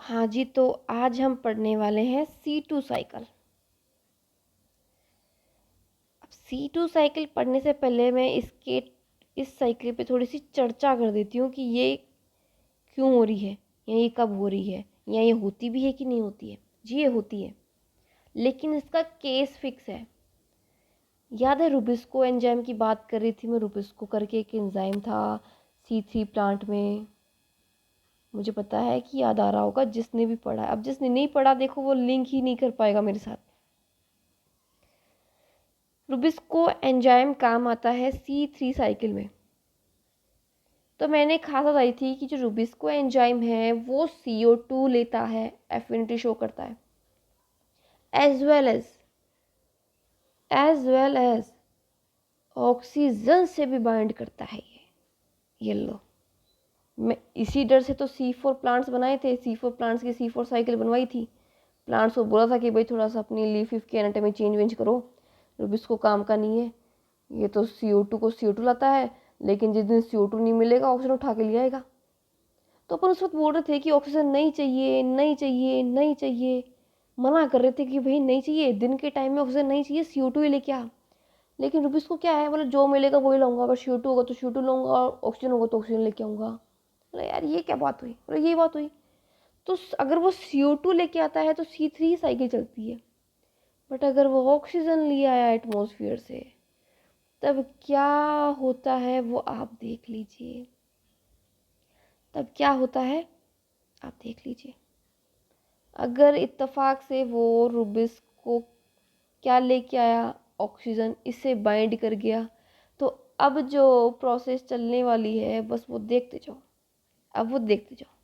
हाँ जी, तो आज हम पढ़ने वाले हैं C2 साइकिल। अब C2 साइकिल पढ़ने से पहले मैं इस साइकिल पे थोड़ी सी चर्चा कर देती हूँ कि ये क्यों हो रही है, या ये कब हो रही है, या ये होती भी है कि नहीं होती है। जी ये होती है, लेकिन इसका केस फिक्स है। याद है रुबिस्को एंजाइम की बात कर रही थी मैं। रुबिस्को करके एक एंजाइम था C3 प्लांट में। मुझे पता है कि याद आ रहा होगा जिसने भी पढ़ा है। अब जिसने नहीं पढ़ा देखो वो लिंक ही नहीं कर पाएगा मेरे साथ। रुबिस्को एंजाइम काम आता है C3 साइकिल में। तो मैंने खास बताई थी कि जो रुबिस्को एंजाइम है वो CO2 लेता है, एफिनिटी शो करता है, एज वेल एज ऑक्सीजन से भी बाइंड करता है। ये लो, मैं इसी डर से तो C4 प्लांट्स बनाए थे। C4 प्लांट्स की C4 साइकिल बनवाई थी। प्लांट्स को बोला था कि भाई थोड़ा सा अपनी लीफ की एनाटॉमी चेंज वेंज करो, रुबिस्को काम का नहीं है। ये तो CO2 को CO2 लाता है, लेकिन जिस दिन CO2 नहीं मिलेगा ऑक्सीजन उठा के ले आएगा। तो अपन उस वक्त बोल रहे थे कि ऑक्सीजन नहीं चाहिए, नहीं चाहिए, नहीं चाहिए, मना कर रहे थे कि भाई नहीं चाहिए, दिन के टाइम में ऑक्सीजन नहीं चाहिए, CO2 ही लेके आ। लेकिन रुबिस को क्या है, मतलब जो मिलेगा वही लाऊंगा। अगर CO2 होगा तो CO2 लूँगा, और ऑक्सीजन होगा तो ऑक्सीजन लेके आऊँगा। बोला यार ये क्या बात हुई, बोला ये बात हुई। तो अगर वो CO2 लेके आता है तो C3 साइकिल चलती है। बट अगर वो ऑक्सीजन ले आया एटमॉस्फेयर से, तब क्या होता है वो आप देख लीजिए। तब क्या होता है आप देख लीजिए। अगर इत्तेफाक से वो रुबिस को क्या लेके आया, ऑक्सीजन, इससे बाइंड कर गया, तो अब जो प्रोसेस चलने वाली है बस वो देखते जाओ। अब वो देखते जाओ।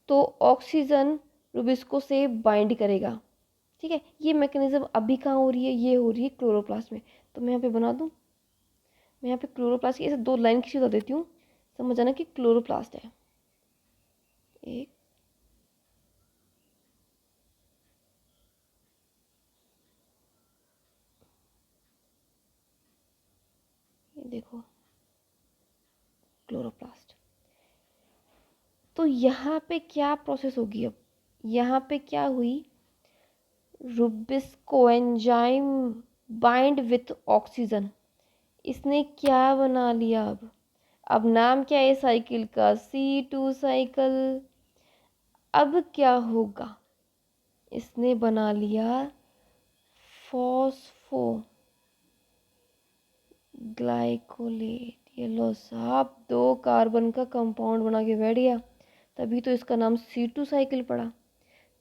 तो ऑक्सीजन रुबिस्को से बाइंड करेगा, ठीक है। ये मैकेनिज्म अभी कहाँ हो रही है, ये हो रही है क्लोरोप्लास्ट में। तो मैं यहाँ पे बना दूँ, मैं यहाँ पे क्लोरोप्लास्ट की ऐसे दो लाइन खींच बता देती हूँ, समझ जाना कि क्लोरोप्लास्ट है। एक, ये देखो क्लोरोप्लास्ट। तो यहाँ पे क्या प्रोसेस होगी, अब यहाँ पे क्या हुई, Rubisco enzyme bind with oxygen, इसने क्या बना लिया। अब नाम क्या है साइकिल का, C2 साइकिल। अब क्या होगा, इसने बना लिया फॉस्फो ग्लाइकोलेट। ये लो साहब, 2 कार्बन का कंपाउंड बना के बैठ गया। तभी तो इसका नाम C2 साइकिल पड़ा।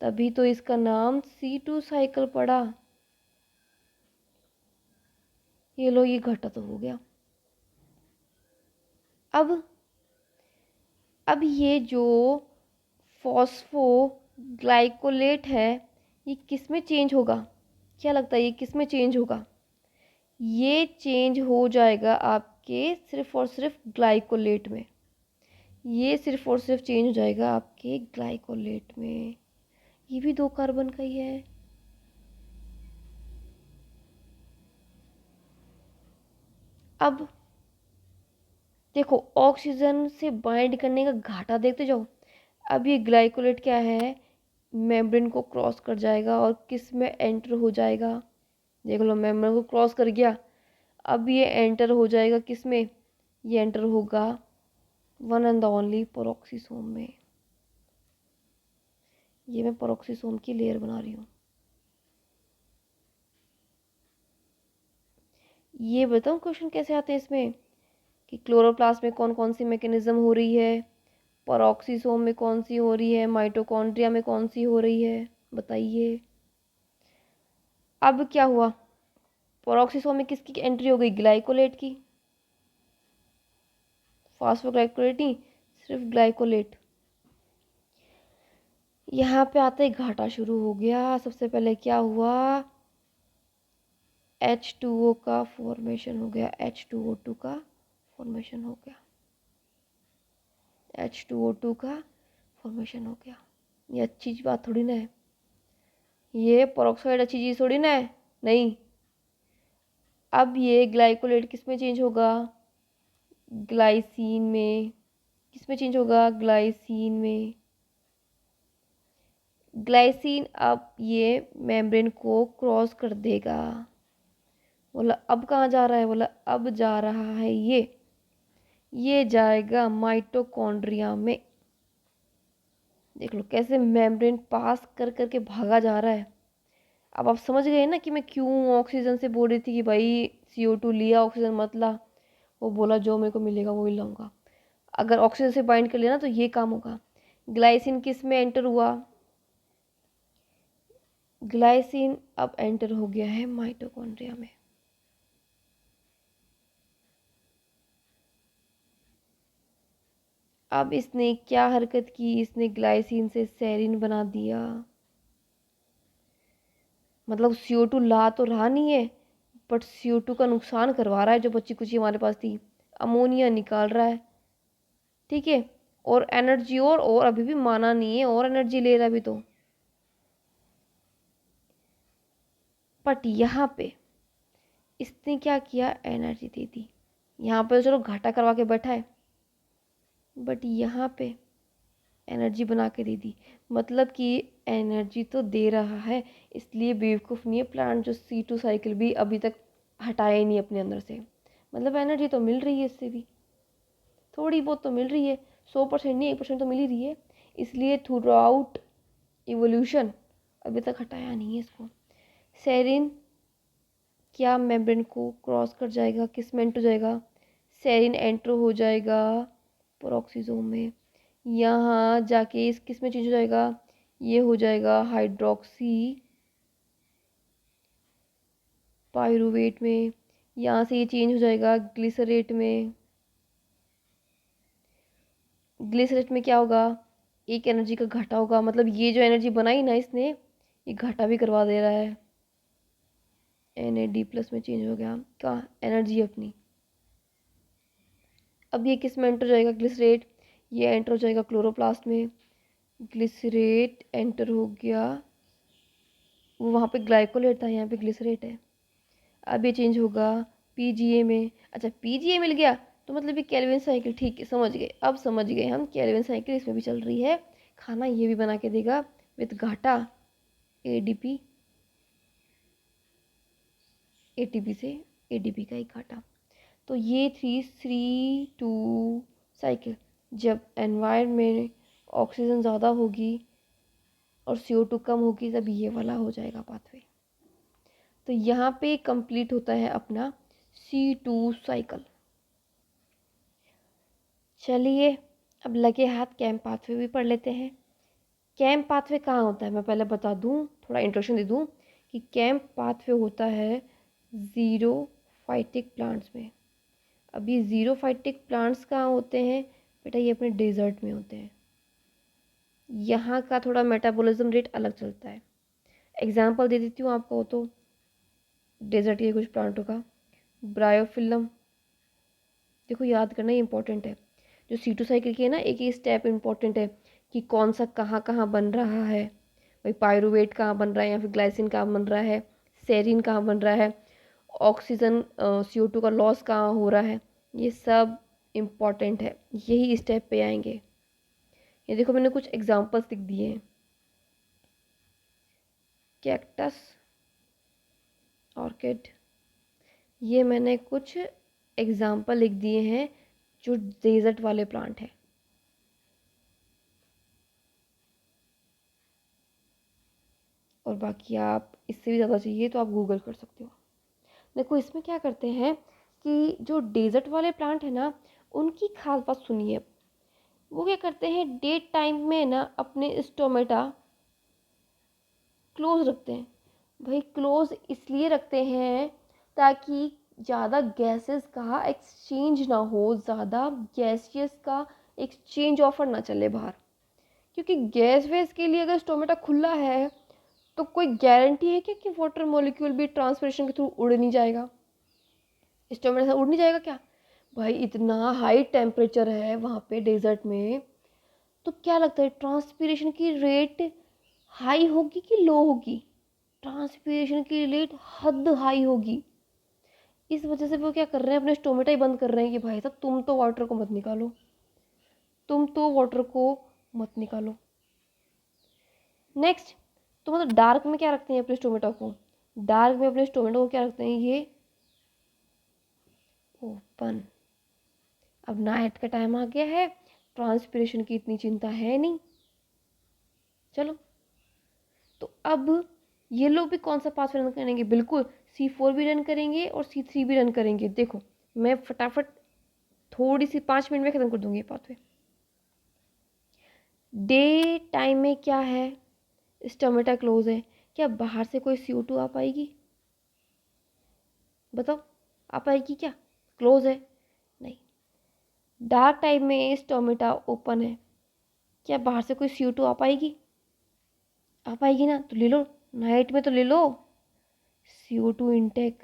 तभी तो इसका नाम C2 साइकिल पड़ा। ये लो, ये घटा तो हो गया। अब ये जो फॉस्फो ग्लाइकोलेट है, ये किस में चेंज होगा, क्या लगता है ये किस में चेंज होगा। ये चेंज हो जाएगा आपके सिर्फ और सिर्फ ग्लाइकोलेट में। ये सिर्फ और सिर्फ चेंज हो जाएगा आपके ग्लाइकोलेट में। ये भी 2 कार्बन का ही है। अब देखो, ऑक्सीजन से बाइंड करने का घाटा देखते जाओ। अब ये ग्लाइकोलेट क्या है, मेम्ब्रेन को क्रॉस कर जाएगा और किस में एंटर हो जाएगा, देख लो, मेम्ब्रेन को क्रॉस कर गया। अब ये एंटर हो जाएगा किस में, ये एंटर होगा वन एंड ओनली पेरोक्सिसोम में। ये मैं पेरोक्सिसोम की लेयर बना रही हूँ। ये बताऊँ क्वेश्चन कैसे आते हैं इसमें, कि क्लोरोप्लास्ट में कौन कौन सी मैकेनिज्म हो रही है, पेरोक्सिसोम में कौन सी हो रही है, माइटोकॉन्ड्रिया में कौन सी हो रही है, बताइए। अब क्या हुआ, पेरोक्सिसोम में किसकी एंट्री हो गई, ग्लाइकोलेट की। फॉस्फोग्लाइकोलेट नहीं, सिर्फ ग्लाइकोलेट। यहाँ पे आते ही घाटा शुरू हो गया। सबसे पहले क्या हुआ, H2O का फॉर्मेशन हो गया, H2O2 का फॉर्मेशन हो गया, H2O2 का फॉर्मेशन हो गया। ये अच्छी बात थोड़ी ना है, ये पेरोक्साइड अच्छी चीज़ थोड़ी ना है, नहीं। अब ये ग्लाइकोलेट किस में चेंज होगा, ग्लाइसिन में। किस में चेंज होगा, ग्लाइसिन में। ग्लाइसिन अब ये मेम्ब्रेन को क्रॉस कर देगा। बोला अब कहाँ जा रहा है, बोला अब जा रहा है ये जाएगा माइटोकॉन्ड्रिया में। देख लो कैसे मेम्ब्रेन पास कर करके भागा जा रहा है। अब आप समझ गए ना कि मैं क्यों ऑक्सीजन से बोल रही थी कि भाई CO2 लिया, ऑक्सीजन मत ला। वो बोला जो मेरे को मिलेगा वो ही लाऊंगा। अगर ऑक्सीजन से बाइंड कर लिया ना तो ये काम होगा। ग्लाइसिन किस में एंटर हुआ, ग्लाइसिन अब एंटर हो गया है माइटोकॉन्ड्रिया में। अब इसने क्या हरकत की, इसने ग्लाइसिन से सेरिन बना दिया। मतलब CO2 ला तो रहा नहीं है, बट CO2 का नुकसान करवा रहा है जो बच्ची कुची हमारे पास थी। अमोनिया निकाल रहा है, ठीक है। और एनर्जी और अभी भी माना नहीं है, और एनर्जी ले रहा है अभी तो। बट यहाँ पे इसने क्या किया, एनर्जी दे दी। यहाँ पे चलो घाटा करवा के बैठा है, बट यहाँ पे एनर्जी बना के दे दी। मतलब कि एनर्जी तो दे रहा है, इसलिए बेवकूफ़ नहीं है प्लांट जो C2 साइकिल भी अभी तक हटाया ही नहीं अपने अंदर से। मतलब एनर्जी तो मिल रही है इससे भी, थोड़ी बहुत तो मिल रही है, 100% नहीं 1% तो मिल ही रही है। इसलिए थ्रू आउट इवोल्यूशन अभी तक हटाया नहीं है इसको। सेरिन क्या मेम्ब्रेन को क्रॉस कर जाएगा, किस में एंटर हो जाएगा, सेरिन एंटर हो जाएगा पेरोक्सिसोम में। यहाँ जाके इस किस में चेंज हो जाएगा, ये हो जाएगा हाइड्रोक्सी पायरुवेट में। यहाँ से ये चेंज हो जाएगा ग्लिसरेट में। ग्लिसरेट में क्या होगा, एक एनर्जी का घाटा होगा। मतलब ये जो एनर्जी बनाई ना इसने, ये घाटा भी करवा दे रहा है। NAD+ में चेंज हो गया क्या, एनर्जी अपनी। अब ये किस में एंटर हो जाएगा, ग्लिसरेट, ये एंटर हो जाएगा क्लोरोप्लास्ट में। ग्लिसरेट एंटर हो गया, वो वहाँ पे ग्लाइकोलेट था, यहाँ पे ग्लिसरेट है। अब ये चेंज होगा PGA में। अच्छा PGA मिल गया तो मतलब ये केल्विन साइकिल, ठीक है समझ गए, अब समझ गए हम, केल्विन साइकिल इसमें भी चल रही है। खाना ये भी बना के देगा विथ घाटा, ADP ATP से ADP का एक घाटा। तो ये 3 3 2 साइकिल, जब एनवायरनमेंट में ऑक्सीजन ज़्यादा होगी और CO2 कम होगी तब ये वाला हो जाएगा पाथवे। तो यहाँ पे कंप्लीट होता है अपना C2 साइकिल। चलिए अब लगे हाथ कैम पाथवे भी पढ़ लेते हैं। कैम पाथवे कहाँ होता है, मैं पहले बता दूँ, थोड़ा इंट्रोडक्शन दे दूँ कि कैम पाथवे होता है ज़ीरो फाइटिक प्लांट्स में। अब ये ज़ीरो फाइटिक प्लांट्स कहाँ होते हैं बेटा, ये अपने डेजर्ट में होते हैं। यहाँ का थोड़ा मेटाबॉलिज्म रेट अलग चलता है। एग्जांपल दे देती हूँ आपको, तो डेजर्ट के कुछ प्लांटों का, ब्रायोफिलम। देखो याद करना ये इंपॉर्टेंट है, जो C2 साइकिल की है ना, एक ही स्टेप इंपॉर्टेंट है कि कौन सा कहाँ कहाँ बन रहा है। भाई पायरुवेट कहाँ बन रहा है, या फिर ग्लाइसिन कहाँ बन रहा है, सेरिन कहाँ बन रहा है, ऑक्सीजन CO2 का लॉस कहाँ हो रहा है, ये सब इम्पॉर्टेंट है, यही स्टेप पे आएंगे। ये देखो मैंने कुछ एग्जांपल्स लिख दिए हैं, कैक्टस, ऑर्किड, ये मैंने कुछ एग्जांपल लिख दिए हैं जो डेजर्ट वाले प्लांट हैं। और बाकी आप इससे भी ज़्यादा चाहिए तो आप गूगल कर सकते हो। देखो इसमें क्या करते हैं कि जो डेजर्ट वाले प्लांट है ना, उनकी खास बात सुनिए। वो क्या करते हैं, डे टाइम में ना अपने स्टोमेटा क्लोज रखते हैं। भाई क्लोज इसलिए रखते हैं ताकि ज़्यादा गैसेस का एक्सचेंज ना हो, ज़्यादा गैसियस का एक्सचेंज ऑफर ना चले बाहर। क्योंकि गैस वेस के लिए अगर स्टोमेटा खुला है तो कोई गारंटी है क्या कि वाटर मॉलिक्यूल भी ट्रांसपिरेशन के थ्रू उड़ नहीं जाएगा, स्टोमेटा से उड़ नहीं जाएगा क्या। भाई इतना हाई टेम्परेचर है वहाँ पे डेजर्ट में, तो क्या लगता है ट्रांसपिरेशन की रेट हाई होगी कि लो होगी, ट्रांसपिरेशन की रेट हद हाई होगी। इस वजह से वो क्या कर रहे हैं, अपने स्टोमेटा ही बंद कर रहे हैं कि भाई साहब तुम तो वाटर को मत निकालो, तुम तो वाटर को मत निकालो। नेक्स्ट, तो मतलब डार्क में क्या रखते हैं अपने स्टोमेटा को, डार्क में अपने स्टोमेटा को क्या रखते हैं, ये ओपन। अब नाइट का टाइम आ गया है, ट्रांसपिरेशन की इतनी चिंता है नहीं। चलो, तो अब ये लोग भी कौन सा पाथवे रन करेंगे, बिल्कुल C4 भी रन करेंगे और C3 भी रन करेंगे। देखो मैं फटाफट थोड़ी सी 5 मिनट में खत्म कर दूंगी ये पाथवे। डे टाइम में क्या है, स्टोमेटा क्लोज है, क्या बाहर से कोई CO2 आ पाएगी, बताओ आ पाएगी क्या, क्लोज है नहीं। डार्क टाइम में स्टोमेटा ओपन है, क्या बाहर से कोई CO2 आ पाएगी, आ पाएगी ना, तो ले लो, नाइट में तो ले लो CO2 इनटेक।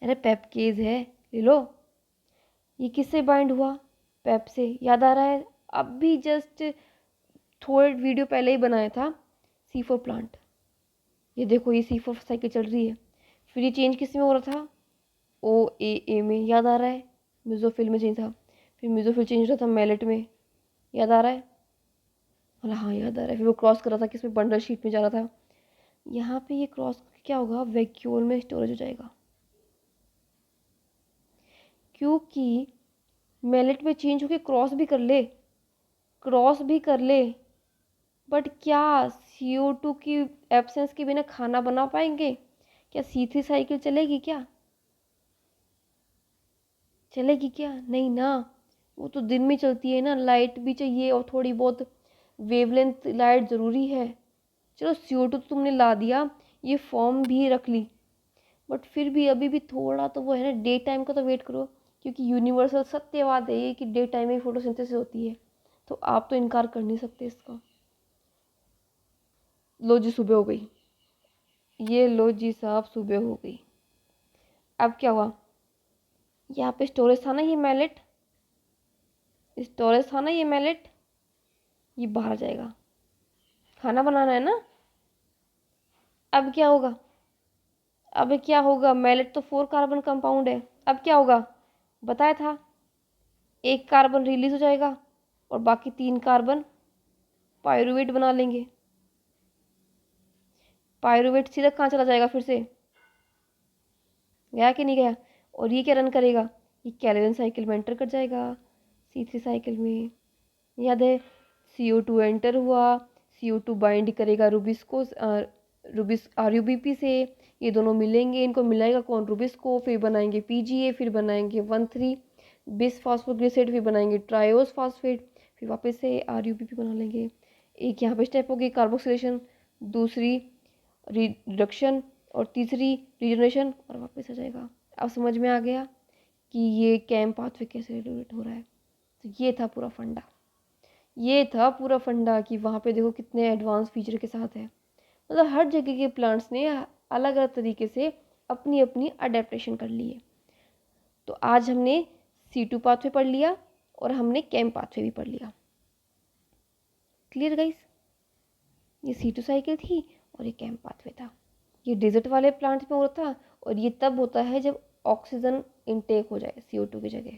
अरे पेपकेज है, ले लो। ये किससे बाइंड हुआ, पेप से, याद आ रहा है, अभी जस्ट थोड़े वीडियो पहले ही बनाया था C4 प्लांट। ये देखो ये C4 साइकिल चल रही है। फिर ये चेंज किस में हो रहा था, OAA में, याद आ रहा है, मिजोफिल में चेंज था। फिर मिजोफिल चेंज हो रहा था मैलेट में, याद आ रहा है, बोला हाँ याद आ रहा है। फिर वो क्रॉस कर रहा था किसमें, बंडल शीट में जा रहा था। यहाँ पे ये क्रॉस क्या होगा, वैक्यूल में स्टोरेज हो जाएगा, क्योंकि मैलेट में चेंज होके क्रॉस भी कर ले, क्रॉस भी कर ले, बट क्या CO2 की एब्सेंस के बिना खाना बना पाएंगे, क्या C3 साइकिल चलेगी क्या, चलेगी क्या, नहीं ना। वो तो दिन में चलती है ना, लाइट भी चाहिए और थोड़ी बहुत वेवलेंथ लाइट ज़रूरी है। चलो CO2 तो तुमने ला दिया, ये फॉर्म भी रख ली, बट फिर भी अभी भी थोड़ा तो वो है ना, डे टाइम का तो वेट करो, क्योंकि यूनिवर्सल सत्यवाद है ये कि डे टाइम में फोटोसिंथेसिस होती है, तो आप तो इनकार कर नहीं सकते इसका। लो जी सुबह हो गई, ये लो जी साहब सुबह हो गई। अब क्या हुआ, यहाँ पे स्टोरेज था ना ये मैलेट, स्टोरेज था ना ये मैलेट, ये बाहर जाएगा, खाना बनाना है ना। अब क्या होगा, अब क्या होगा, मैलेट तो 4 कार्बन कंपाउंड है, अब क्या होगा, बताया था, एक कार्बन रिलीज हो जाएगा और बाकी 3 कार्बन पायरुवेट बना लेंगे। पायरुवेट सीधा कहाँ चला जाएगा, फिर से गया कि नहीं गया, और ये क्या रन करेगा, ये कैलोरीन साइकिल में एंटर कर जाएगा, C3 साइकिल में, याद है, CO2 एंटर हुआ, CO2 बाइंड करेगा रुबिस को, रुबिस RUBP से, ये दोनों मिलेंगे, इनको मिलाएगा कौन, रुबिस को, फिर बनाएंगे PGA, फिर बनाएंगे 1,3 बिस फॉस्फोग्लिसरेट, फिर बनाएंगे ट्रायोस फास्फेट, फिर वापस से RUBP बना लेंगे। एक यहाँ पे स्टेप होगी कार्बोक्सिलेशन, दूसरी रिडक्शन और तीसरी रीजनरेशन, और वापस आ जाएगा। अब समझ में आ गया कि ये कैम पाथवे कैसे रेगुलेट हो रहा है। तो ये था पूरा फंडा, ये था पूरा फंडा कि वहाँ पे देखो कितने एडवांस फीचर के साथ है। मतलब हर जगह के प्लांट्स ने अलग अलग तरीके से अपनी अपनी अडेप्टेशन कर ली है। तो आज हमने C2 पाथवे पढ़ लिया और हमने कैम पाथवे भी पढ़ लिया। क्लियर गाइस, ये C2 साइकिल थी और ये कैम पाथवे था। ये डेजर्ट वाले प्लांट्स में होता था और ये तब होता है जब ऑक्सीजन इनटेक हो जाए CO2 की जगह।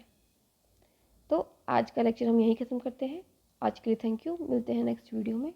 तो आज का लेक्चर हम यहीं ख़त्म करते हैं। आज के लिए थैंक यू, मिलते हैं नेक्स्ट वीडियो में।